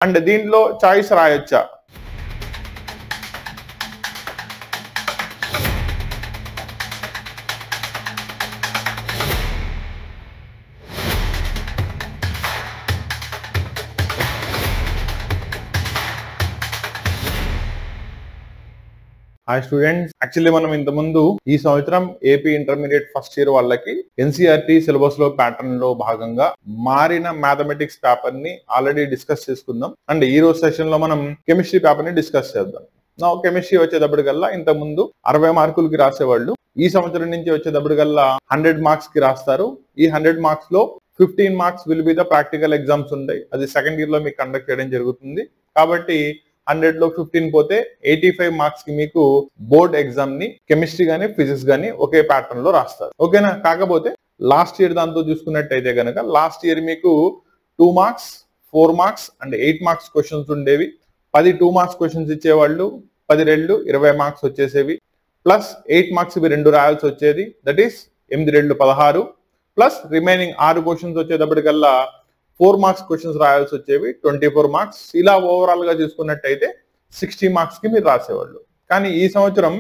And దీంట్లో choice రాయొచ్చా? Hi students, actually మనం ఇంత ముందు ఈ సంవత్సరం ఏపీ ఇంటర్మీడియట్ ఫస్ట్ ఇయర్ వాళ్ళకి ఎన్సీఆర్టీ సిలబస్ లో ప్యాటర్న్ లో భాగంగా మారిన మ్యాథమెటిక్స్ పేపర్ ని ఆల్రెడీ డిస్కస్ చేసుకుందాం. అండ్ ఈ రోజు సెషన్ లో మనం కెమిస్ట్రీ పేపర్ ని డిస్కస్ చేద్దాం. నా కెమిస్ట్రీ వచ్చేటప్పటికల్లా ఇంత ముందు 60 మార్కులకి రాసేవాళ్ళు. ఈ సంవత్సరం నుంచి వచ్చేటప్పటికల్లా 100 మార్క్స్ కి రాస్తారు. ఈ 100 మార్క్స్ లో 15 marks will be the practical exams ఉంటాయి. అది సెకండ్ ఇయర్ లో మీకు కండక్ట్ చేయడం జరుగుతుంది. కాబట్టి 100 లో 15 పోతే 85 మార్క్స్ కి మీకు బోర్డ్ ఎగ్జామ్ ని కెమిస్ట్రీ గానీ ఫిజిక్స్ గానీ ఒకే ప్యాటర్న్ లో రాస్తారు. ఓకేనా? కాకపోతే లాస్ట్ ఇయర్ దాంతో చూసుకున్నట్టయితే కనుక లాస్ట్ ఇయర్ మీకు 2 marks 4 marks and 8 marks questions ఉండేవి. 10 2 మార్క్స్ క్వశ్చన్స్ ఇచ్చేవాళ్ళు. 10 2 20 మార్క్స్ వచ్చేసేవి. ప్లస్ 8 మార్క్స్ ఇవి 2 రాయాల్సి వచ్చేది. That is 8 2 16 plus remaining 6 questions వచ్చేటప్పటికల్లా 4 మార్క్స్ క్వశ్చన్స్ రాయాల్సి వచ్చేవి. 24 మార్క్స్. ఇలా ఓవరాల్ గా చూసుకున్నట్టయితే 60 మార్క్స్ కి మీరు రాసేవాళ్ళు. కానీ ఈ సంవత్సరం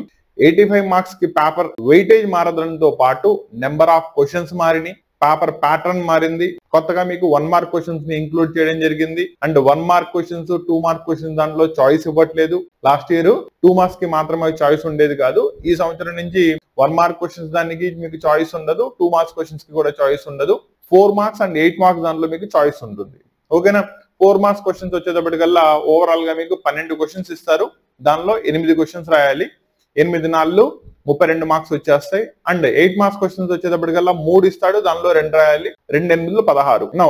85 మార్క్స్ కి పేపర్ వెయిటేజ్ మారడంతో పాటు నెంబర్ ఆఫ్ క్వశ్చన్స్ మారినాయి, పేపర్ ప్యాటర్న్ మారింది. కొత్తగా మీకు 1 మార్క్ క్వశ్చన్స్ ని ఇంక్లూడ్ చేయడం జరిగింది. And 1 mark questions 2 mark questions దాంట్లో చాయిస్ ఇవ్వట్లేదు. లాస్ట్ ఇయర్ 2 మార్క్స్ కి మాత్రమే చాయిస్ ఉండేది కాదు. ఈ సంవత్సరం నుంచి 1 మార్క్ క్వశ్చన్స్ దానికి మీకు చాయిస్ ఉండదు, 2 మార్క్స్ క్వశ్చన్స్ కి కూడా చాయిస్ ఉండదు. 4 మార్క్స్ అండ్ 8 మార్క్స్ దాంట్లో మీకు చాయిస్ ఉంటుంది. ఓకేనా? 4 మార్క్స్ క్వశ్చన్స్ వచ్చేటప్పటికల్లా ఓవరాల్ గా మీకు 12 క్వశ్చన్స్ ఇస్తారు. దానిలో 8 క్వశ్చన్స్ రాయాలి. 8 4 32 మార్క్స్ వచ్చేస్తాయి. అండ్ 8 మార్క్స్ క్వశ్చన్స్ వచ్చేటప్పటికల్లా 3 ఇస్తాడు, దానిలో 2 రాయాలి. 2 8 16. నౌ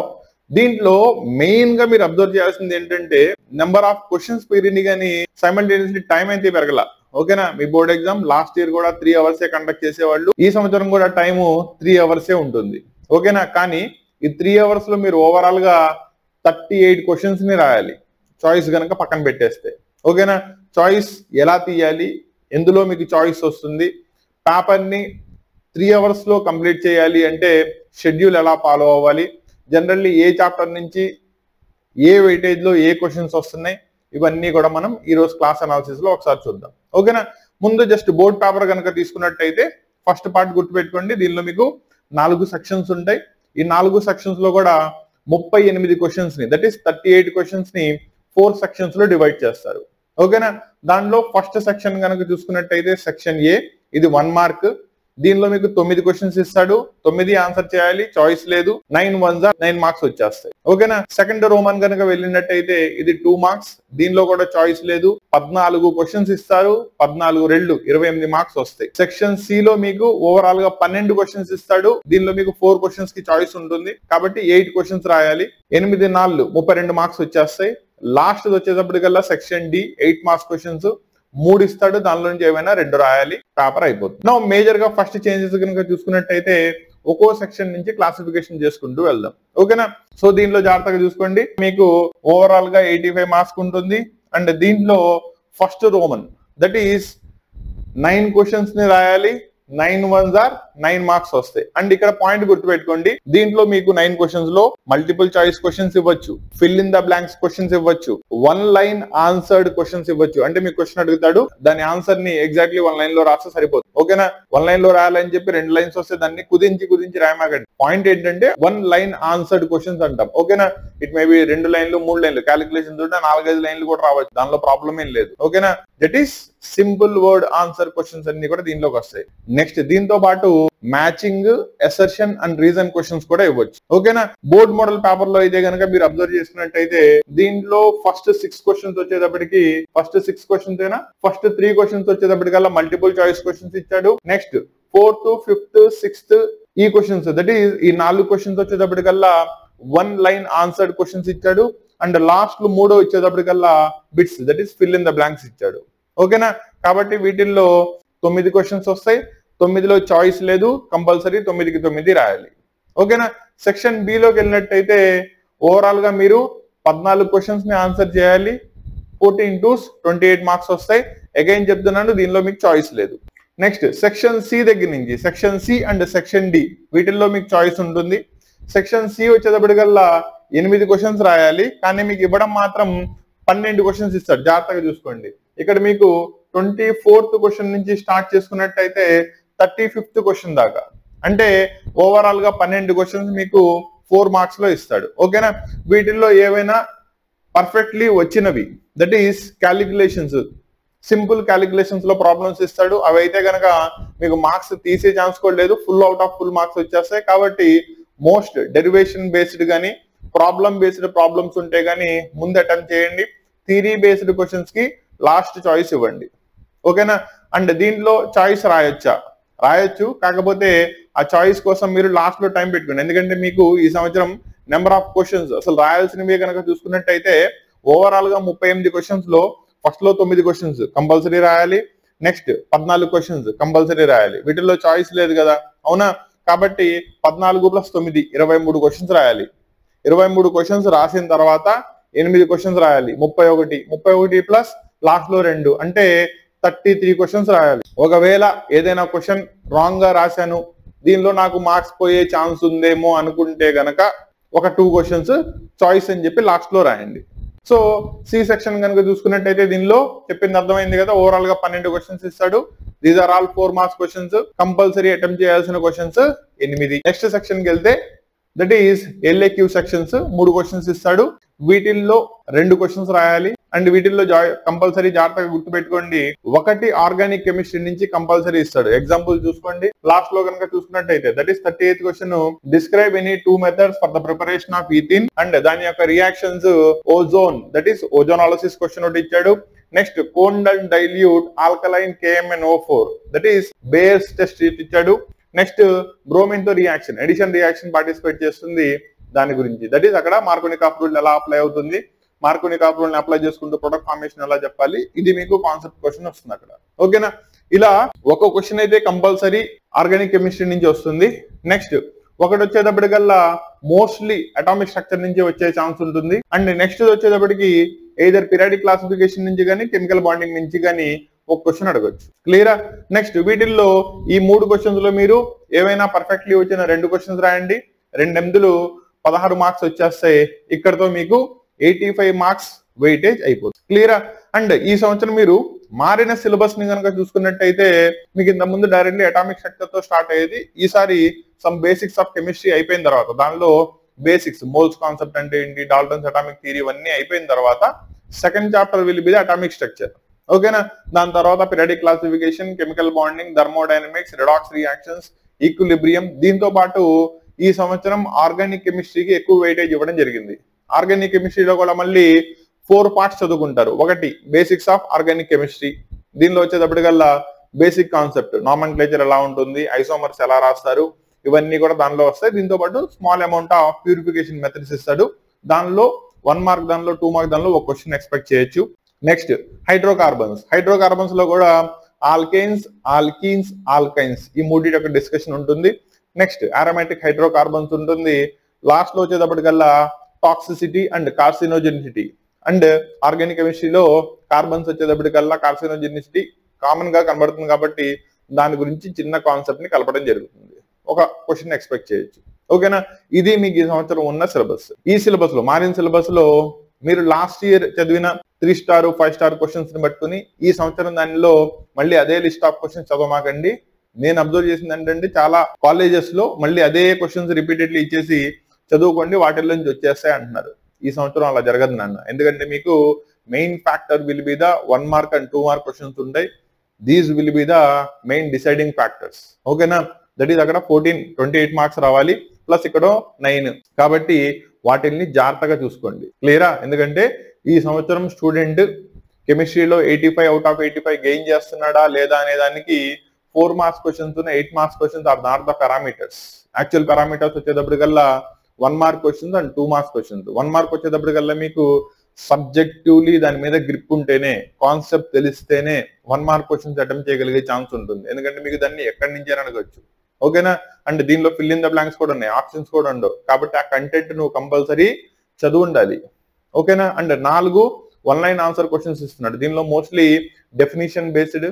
దీంట్లో మెయిన్ గా మీరు అబ్జర్వ్ చేయాల్సింది ఏంటంటే నెంబర్ ఆఫ్ క్వశ్చన్స్ పెరిగింది కానీ సైమల్టేనియస్లీ టైం అయితే పెరగల. ఓకేనా? మీ బోర్డ్ ఎగ్జామ్ లాస్ట్ ఇయర్ కూడా 3 అవర్సే కండక్ట్ చేసేవాళ్ళు. ఈ సంవత్సరం కూడా టైము 3 అవర్సే ఉంటుంది. ఓకేనా? కానీ ఈ 3 అవర్స్ లో మీరు ఓవరాల్ గా 38 క్వశ్చన్స్ ని రాయాలి, చాయిస్ గనక పక్కన పెట్టేస్తే. ఓకేనా? చాయిస్ ఎలా తీయాలి, ఎందులో మీకు చాయిస్ వస్తుంది, పేపర్ ని 3 అవర్స్ లో కంప్లీట్ చేయాలి అంటే షెడ్యూల్ ఎలా ఫాలో అవ్వాలి, జనరల్లీ ఏ చాప్టర్ నుంచి ఏ వెయిటేజ్ లో ఏ క్వశ్చన్స్ వస్తున్నాయి, ఇవన్నీ కూడా మనం ఈ రోజు క్లాస్ అనాలిసిస్ లో ఒకసారి చూద్దాం. ఓకేనా? ముందు జస్ట్ బోర్డ్ పేపర్ కనుక తీసుకున్నట్టయితే ఫస్ట్ పార్ట్ గుర్తుపెట్టుకోండి. దీనిలో మీకు 4 సెక్షన్స్ ఉంటాయి. ఈ 4 సెక్షన్స్ లో కూడా 38 క్వశ్చన్స్ ని, దట్ ఈస్ 38 క్వశ్చన్స్ ని 4 సెక్షన్స్ లో డివైడ్ చేస్తారు. ఓకేనా? దానిలో ఫస్ట్ సెక్షన్ కనుక చూసుకున్నట్టయితే సెక్షన్ ఏ, ఇది 1 మార్క్. దీనిలో మీకు 9 క్వశ్చన్స్ ఇస్తాడు, 9 ఆన్సర్ చేయాలి, చాయిస్ లేదు. 9 1s 9 మార్క్స్ వచ్చేస్తాయి. ఓకేనా? సెకండ్ రోమన్ కనుక వెళ్ళినట్టయితే ఇది 2 మార్క్స్. దీనిలో కూడా చాయిస్ లేదు. 14 క్వశ్చన్స్ ఇస్తారు, 14 2 28 మార్క్స్ వస్తాయి. సెక్షన్ సి లో మీకు ఓవరాల్ గా 12 క్వశ్చన్స్ ఇస్తాడు. దీనిలో మీకు 4 క్వశ్చన్స్ కి చాయిస్ ఉంటుంది కాబట్టి 8 క్వశ్చన్స్ రాయాలి. 8 4 32 మార్క్స్ వచ్చేస్తాయి. లాస్ట్ వచ్చేటప్పటికల్లా సెక్షన్ డి 8 మార్క్స్ క్వశ్చన్స్ 3 ఇస్తాడు, దానిలో నుంచి ఏమైనా 2 రాయాలి, పేపర్ అయిపోతుంది. నా మేజర్ గా ఫస్ట్ చేంజెస్ కనుక చూసుకున్నట్టయితే ఒక్కో సెక్షన్ నుంచి క్లాసిఫికేషన్ చేసుకుంటూ వెళ్దాం. ఓకేనా? సో దీంట్లో జాగ్రత్తగా చూసుకోండి. మీకు ఓవరాల్ గా 85 మార్క్స్ ఉంటుంది. అండ్ దీంట్లో first Roman that is 9 questions ని రాయాలి. 9 1s 9 మార్క్స్ వస్తాయి. అండ్ ఇక్కడ పాయింట్ గుర్తుపెట్టుకోండి, దీంట్లో మీకు 9 క్వశ్చన్స్ లో మల్టిపుల్ చాయిస్ క్వశ్చన్స్ ఇవ్వచ్చు, fill in the blanks questions ఇవ్వచ్చు, 1 లైన్ ఆన్సర్డ్ క్వశ్చన్స్ ఇవ్వచ్చు. అంటే మీకు క్వశ్చన్ అడుగుతాడు, దాని ఆన్సర్ ని ఎగ్జాక్ట్లీ 1 లైన్ లో రాస్తే సరిపోతుంది. ఓకేనా? 1 లైన్ లో రాయాలని చెప్పి 2 లైన్స్ వస్తే దాన్ని కుదించి రాయమాకండి. పాయింట్ ఏంటంటే 1 లైన్ ఆన్సర్డ్ క్వశ్చన్స్ అంటాం. ఓకేనా? ఇట్ మే బి 2 లైన్లు 3 లైన్లు క్యాలిక్యులేషన్ ఉంటే 4-5 లైన్లు కూడా రావచ్చు, దానిలో ప్రాబ్లం ఏం లేదు. ఓకేనా? That is simple word answer questions అన్ని కూడా దీనిలోకి వస్తాయి. నెక్స్ట్ దీంతో పాటు matching, assertion and reason questions కూడా ఇవ్వచ్చు. ఓకేనా? బోర్డ్ మోడల్ పేపర్ లో అయితే కనుక మీరు అబ్జర్వ్ చేసుకున్నట్టయితే దీంట్లో ఫస్ట్ 6 క్వశ్చన్స్ వచ్చేటప్పటికి ఫస్ట్ 3 క్వశ్చన్స్ వచ్చేటప్పటికల్లా మల్టిపుల్ చాయిస్ క్వశ్చన్స్ ఇచ్చాడు. నెక్స్ట్ 4th 5th 6th ఈ క్వశ్చన్స్ దట్ ఈస్ ఈ 4 క్వశ్చన్స్ వచ్చేటప్పటికల్లా 1 లైన్ ఆన్సర్డ్ క్వశ్చన్స్ ఇచ్చాడు. అండ్ లాస్ట్ 3 వచ్చేటప్పటికల్లా bits that is fill in the blanks ఇచ్చాడు. ఓకేనా? కాబట్టి వీటిల్లో 9 క్వశ్చన్స్ వస్తాయి. 9లో చాయిస్ లేదు, కంపల్సరీ 9కి 9 రాయాలి. ఓకేనా? సెక్షన్ బి లోకి వెళ్ళినట్టయితే ఓవరాల్ గా మీరు 14 క్వశ్చన్స్ ని ఆన్సర్ చేయాలి. 14 2s 28 మార్క్స్ వస్తాయి. అగైన్ చెప్తున్నాను, దీనిలో మీకు చాయిస్ లేదు. నెక్స్ట్ సెక్షన్ సి దగ్గర నుంచి section C and section D వీటిల్లో మీకు చాయిస్ ఉంటుంది. సెక్షన్ సి వచ్చేటప్పటికల్లా 8 క్వశ్చన్స్ రాయాలి, కానీ మీకు ఇవ్వడం మాత్రం 12 క్వశ్చన్స్ ఇస్తాడు. జాగ్రత్తగా చూసుకోండి. ఇక్కడ మీకు 24th క్వశ్చన్ నుంచి స్టార్ట్ చేసుకున్నట్టయితే 35th క్వశ్చన్ దాకా, అంటే ఓవరాల్ గా 12 క్వశ్చన్స్ మీకు 4 మార్క్స్ లో ఇస్తాడు. ఓకేనా? వీటిల్లో ఏవైనా పర్ఫెక్ట్లీ వచ్చినవి, that is calculations, simple calculations లో ప్రాబ్లమ్స్ ఇస్తాడు. అవి అయితే కనుక మీకు మార్క్స్ తీసే ఛాన్స్ కూడా లేదు, full out of full marks వచ్చేస్తాయి. కాబట్టి మోస్ట్ డెరివేషన్ బేస్డ్ కానీ ప్రాబ్లమ్ బేస్డ్ ప్రాబ్లమ్స్ ఉంటే కానీ ముందు అటెంప్ట్ చేయండి. థియరీ బేస్డ్ క్వశ్చన్స్ కి లాస్ట్ చాయిస్ ఇవ్వండి. ఓకేనా? అండ్ దీంట్లో చాయిస్ రాయొచ్చు, కాకపోతే ఆ చాయిస్ కోసం మీరు లాస్ట్ లో టైం పెట్టుకోండి. ఎందుకంటే మీకు ఈ సంవత్సరం నెంబర్ ఆఫ్ క్వశ్చన్స్ అసలు రాయాల్సినవి కనుక చూసుకున్నట్టయితే ఓవరాల్ గా 38 క్వశ్చన్స్ లో ఫస్ట్ లో 9 క్వశ్చన్స్ కంపల్సరీ రాయాలి, నెక్స్ట్ 14 క్వశ్చన్స్ కంపల్సరీ రాయాలి. వీటిల్లో చాయిస్ లేదు కదా, అవునా? కాబట్టి 14 + 9 23 క్వశ్చన్స్ రాయాలి. 23 క్వశ్చన్స్ రాసిన తర్వాత 8 క్వశ్చన్స్ రాయాలి. 31 ప్లస్ లాస్ట్ లో 2 అంటే 33 క్వశ్చన్స్ రాయాలి. ఒకవేళ ఏదైనా క్వశ్చన్ రాంగ్ గా రాశాను, దీనిలో నాకు మార్క్స్ పోయే ఛాన్స్ ఉందేమో అనుకుంటే గనక ఒక 2 క్వశ్చన్స్ చాయిస్ అని చెప్పి లాస్ట్ లో రాయండి. సో సి సెక్షన్ కనుక చూసుకున్నట్టయితే దీనిలో చెప్పింది అర్థమైంది కదా. ఓవరాల్ గా 12 క్వశ్చన్స్ ఇస్తాడు. These are all 4 marks questions. Compulsory attempt చేయాల్సిన క్వశ్చన్స్ 8. నెక్స్ట్ సెక్షన్ కి వెళ్తే that is LAQ sections. 3 questions ఇస్తాడు. వీటిల్లో 2 క్వశ్చన్స్ రాయాలి. అండ్ వీటిల్లో కంపల్సరీ జాగ్రత్తగా గుర్తుపెట్టుకోండి, ఒకటి ఆర్గానిక్ కెమిస్ట్రీ నుంచి కంపల్సరీ ఇస్తాడు. ఎగ్జాంపుల్ చూసుకోండి, లాస్ట్ లో కనుక చూసుకున్నట్టయితే that is 38th question, describe any 2 methods for the preparation of ethene and దాని యొక్క reactions ozone, that is ozonolysis question ఒకటి ఇచ్చాడు. Next cold and dilute alkaline KMnO4, that is buyers test ఇచ్చాడు. Next bromine తో reaction, addition reaction participate చేస్తుంది, దాని గురించి, that is అక్కడ మార్కోనికాఫ్ రూల్ ఎలా అప్లై అవుతుంది, మార్కోనికాఫ్ రూల్ ని అప్లై చేసుకుంటూ ప్రొడక్ట్ ఫార్మేషన్ ఎలా చెప్పాలి, ఇది మీకు కాన్సెప్ట్ క్వశ్చన్ వస్తుంది అక్కడ. ఓకేనా? ఇలా ఒక క్వశ్చన్ అయితే కంపల్సరీ ఆర్గానిక్ కెమిస్ట్రీ నుంచి వస్తుంది. నెక్స్ట్ ఒకటి వచ్చేటప్పటికల్లా మోస్ట్లీ అటామిక్ స్ట్రక్చర్ నుంచి వచ్చే ఛాన్స్ ఉంటుంది. అండ్ నెక్స్ట్ వచ్చేటప్పటికి ఎయిదర్ పీరియాడిక్ క్లాసిఫికేషన్ నుంచి కానీ కెమికల్ బాండింగ్ నుంచి కానీ ఒక క్వశ్చన్ అడగచ్చు. క్లియరా? నెక్స్ట్ వీటిల్లో ఈ 3 క్వశ్చన్స్ లో మీరు ఏవైనా పర్ఫెక్ట్లీ వచ్చిన 2 క్వశ్చన్స్ రాయండి. 2 16 మార్క్స్ వచ్చేస్తాయి. ఇక్కడతో మీకు 85 మార్క్స్ వెయిటేజ్ అయిపోతుంది. క్లియరా? అండ్ ఈ సంవత్సరం మీరు మారిన సిలబస్ ని కనుక చూసుకున్నట్టయితే మీకు ఇంత ముందు డైరెక్ట్లీ అటామిక్ స్ట్రక్చర్ తో స్టార్ట్ అయ్యేది. ఈసారి సమ్ బేసిక్స్ ఆఫ్ కెమిస్ట్రీ అయిపోయిన తర్వాత, దానిలో బేసిక్స్ మోల్స్ కాన్సెప్ట్ అంటే ఏంటి, డాల్టన్స్ అటామిక్ థియరీ ఇవన్నీ అయిపోయిన తర్వాత second chapter will be the atomic structure. ఓకేనా? దాని తర్వాత periodic classification, chemical bonding, thermodynamics, redox reactions, equilibrium. దీంతో పాటు ఈ సంవత్సరం ఆర్గానిక్ కెమిస్ట్రీకి ఎక్కువ వెయిటేజ్ ఇవ్వడం జరిగింది. ఆర్గానిక్ కెమిస్ట్రీలో కూడా మళ్ళీ 4 పార్ట్స్ చదువుకుంటారు. ఒకటి బేసిక్స్ ఆఫ్ ఆర్గానిక్ కెమిస్ట్రీ, దీనిలో వచ్చేటప్పటికల్లా బేసిక్ కాన్సెప్ట్, నామన్క్లేచర్ ఎలా ఉంటుంది, ఐసోమర్స్ ఎలా రాస్తారు, ఇవన్నీ కూడా దానిలో వస్తాయి. దీంతో పాటు small amount of purification methods ఇస్తాడు. దానిలో 1 మార్క్, దానిలో 2 మార్క్, దానిలో ఒక క్వశ్చన్ ఎక్స్పెక్ట్ చేయొచ్చు. నెక్స్ట్ హైడ్రోకార్బన్స్ లో కూడా ఆల్కేన్స్, ఆల్కీన్స్, ఆల్కైన్స్, ఈ మూడింటి యొక్క డిస్కషన్ ఉంటుంది. నెక్స్ట్ అరోమాటిక్ హైడ్రోకార్బన్స్ ఉంటుంది. లాస్ట్ లో వచ్చేటప్పటికల్లా టాక్సిసిటీ అండ్ కార్సినోజెనిసిటీ. అండ్ ఆర్గానిక్ కెమిస్ట్రీలో కార్బన్స్ వచ్చేటప్పటికల్లా కార్సినోజెనిసిటీ కామన్ గా కనబడుతుంది కాబట్టి దాని గురించి చిన్న కాన్సెప్ట్ ని కలపడం జరుగుతుంది. ఒక క్వశ్చన్ ఎక్స్పెక్ట్ చేయొచ్చు. ఓకేనా? ఇది మీకు ఈ సంవత్సరం ఉన్న సిలబస్. ఈ సిలబస్ లో, మారిన సిలబస్ లో మీరు లాస్ట్ ఇయర్ చదివిన 3 స్టార్ 5 స్టార్ క్వశ్చన్స్ ని పట్టుకుని ఈ సంవత్సరం దానిలో మళ్ళీ అదే లిస్ట్ ఆఫ్ క్వశ్చన్స్ చదవమాకండి. నేను అబ్జర్వ్ చేసింది ఏంటంటే చాలా కాలేజెస్ లో మళ్ళీ అదే క్వశ్చన్స్ రిపీటెడ్లీ ఇచ్చేసి చదువుకోండి వాటిల్లో నుంచి వచ్చేస్తాయి అంటున్నారు. ఈ సంవత్సరం అలా జరగదు నాన్న. ఎందుకంటే మీకు main factor will be the 1 mark and 2 mark questions ఉంటాయి. These will be the main deciding factors. ఓకేనా? దట్ ఈస్ అక్కడ 28 మార్క్స్ రావాలి, ప్లస్ ఇక్కడ 9. కాబట్టి వాటిల్ని జాగ్రత్తగా చూసుకోండి. క్లియరా? ఎందుకంటే ఈ సంవత్సరం స్టూడెంట్ కెమిస్ట్రీలో 85 అవుట్ ఆఫ్ 85 గెయిన్ చేస్తున్నాడా లేదా అనే దానికి 4 marks questions, 8 marks questions are not the parameters. Actual parameters వచ్చేటప్పటికల్లా 1 mark questions and 2 marks questions. 1 mark వచ్చేటప్పటికల్లా మీకు సబ్జెక్టివ్లీ దాని మీద గ్రిప్ ఉంటేనే, కాన్సెప్ట్ తెలిస్తేనే 1 మార్క్ క్వశ్చన్స్ అటెంప్ట్ చేయగలిగే ఛాన్స్ ఉంటుంది. ఎందుకంటే మీకు దాన్ని ఎక్కడి నుంచి అని అడగచ్చు. ఓకేనా? అండ్ దీనిలో ఫిల్ ఇన్ ద బ్లాంక్స్ కూడా ఉన్నాయి, ఆప్షన్స్ కూడా ఉండవు. కాబట్టి ఆ కంటెంట్ నువ్వు కంపల్సరీ చదువు ఉండాలి. ఓకేనా? అండ్ 4 1 లైన్ ఆన్సర్ క్వశ్చన్స్ ఇస్తున్నాడు. దీనిలో mostly definition based,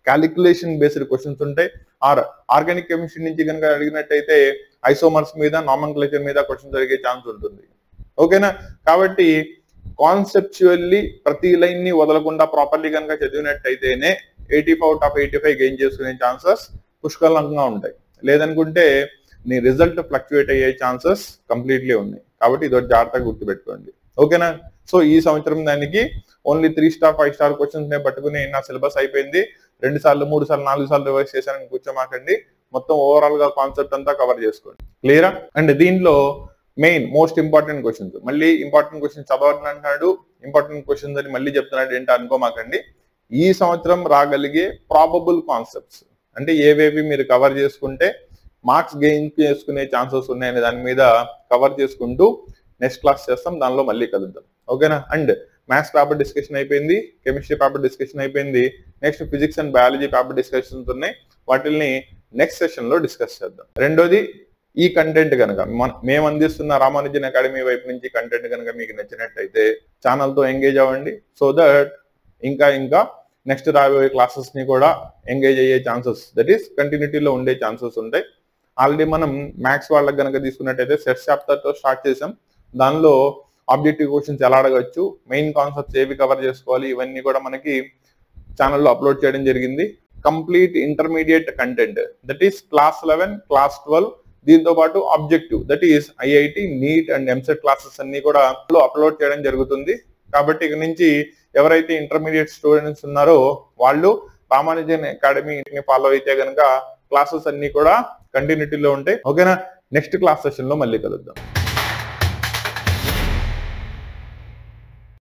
calculation based questions ఉంటాయి. ఆర్గానిక్ కెమిస్ట్రీ నుంచి కనుక అడిగినట్టయితే ఐసోమర్స్ మీద, నామన్క్లేచర్ మీద క్వశ్చన్స్ అడిగే ఛాన్స్ ఉంటుంది. ఓకేనా? కాబట్టి కాన్సెప్చువల్లీ ప్రతి లైన్ ని వదలకుండా ప్రాపర్లీ కనుక చదివినట్టయితేనే 85/85 గెయిన్ చేసుకునే ఛాన్సెస్ పుష్కలంగా ఉంటాయి. లేదనుకుంటే నీ రిజల్ట్ ఫ్లక్చుయేట్ అయ్యే ఛాన్సెస్ కంప్లీట్లీ ఉన్నాయి. కాబట్టి ఇది జాగ్రత్తగా గుర్తుపెట్టుకోండి. ఓకేనా? సో ఈ సంవత్సరం దానికి ఓన్లీ 3 స్టార్ 5 స్టార్ క్వశ్చన్స్ నే పట్టుకుని నా సిలబస్ అయిపోయింది, 2 సార్లు 3 సార్లు 4 సార్లు రివైజ్ చేశానని కూర్చోమాకండి. మొత్తం ఓవరాల్ గా కాన్సెప్ట్ అంతా కవర్ చేసుకోండి. క్లియరా? అండ్ దీంట్లో మెయిన్ మోస్ట్ ఇంపార్టెంట్ క్వశ్చన్స్, మళ్ళీ ఇంపార్టెంట్ క్వశ్చన్స్ చదవడం అంటున్నాడు, ఇంపార్టెంట్ క్వశ్చన్స్ అని మళ్ళీ చెప్తున్నాడు ఏంటి అనుకోమాకండి. ఈ సంవత్సరం రాగలిగే ప్రాబబుల్ కాన్సెప్ట్స్ అంటే ఏవేవి మీరు కవర్ చేసుకుంటే మార్క్స్ గెయిన్ చేసుకునే ఛాన్సెస్ ఉన్నాయనే దాని మీద కవర్ చేసుకుంటూ నెక్స్ట్ క్లాస్ చేస్తాం, దానిలో మళ్ళీ కలుద్దాం. ఓకేనా? అండ్ మ్యాథ్స్ పేపర్ డిస్కషన్ అయిపోయింది, కెమిస్ట్రీ పేపర్ డిస్కషన్ అయిపోయింది, next physics and biology paper discussions ఉన్నాయి. వాటిని నెక్స్ట్ సెషన్ లో డిస్కస్ చేద్దాం. రెండోది, ఈ కంటెంట్ కనుక మేము అందిస్తున్న రామానుజన్ అకాడమీ వైపు నుంచి కంటెంట్ కనుక మీకు నచ్చినట్టయితే ఛానల్ తో ఎంగేజ్ అవ్వండి. సో దట్ ఇంకా నెక్స్ట్ రాబోయే క్లాసెస్ ని కూడా ఎంగేజ్ అయ్యే ఛాన్సెస్, దట్ ఈస్ కంటిన్యూటీలో ఉండే ఛాన్సెస్ ఉంటాయి. ఆల్రెడీ మనం మ్యాథ్స్ వాళ్ళకి కనుక తీసుకున్నట్టయితే సెట్ చాప్టర్ తో స్టార్ట్ చేసాం. దానిలో ఆబ్జెక్టివ్ క్వశ్చన్స్ ఎలా అడగచ్చు, మెయిన్ కాన్సెప్ట్స్ ఏవి కవర్ చేసుకోవాలి, ఇవన్నీ కూడా మనకి ఛానల్లో అప్లోడ్ చేయడం జరిగింది. Complete intermediate content, that is class 11, class 12, దీంతో పాటు objective, that is IIT, NEET and EAMCET classes అన్ని కూడా అప్లోడ్ చేయడం జరుగుతుంది. కాబట్టి ఇక నుంచి ఎవరైతే ఇంటర్మీడియట్ స్టూడెంట్స్ ఉన్నారో వాళ్ళు రామానుజన్ అకాడమీని ఫాలో అయితే కనుక క్లాసెస్ అన్ని కూడా కంటిన్యూటీలో ఉంటాయి. ఓకేనా? నెక్స్ట్ క్లాస్ సెషన్ లో మళ్ళీ కలుద్దాం.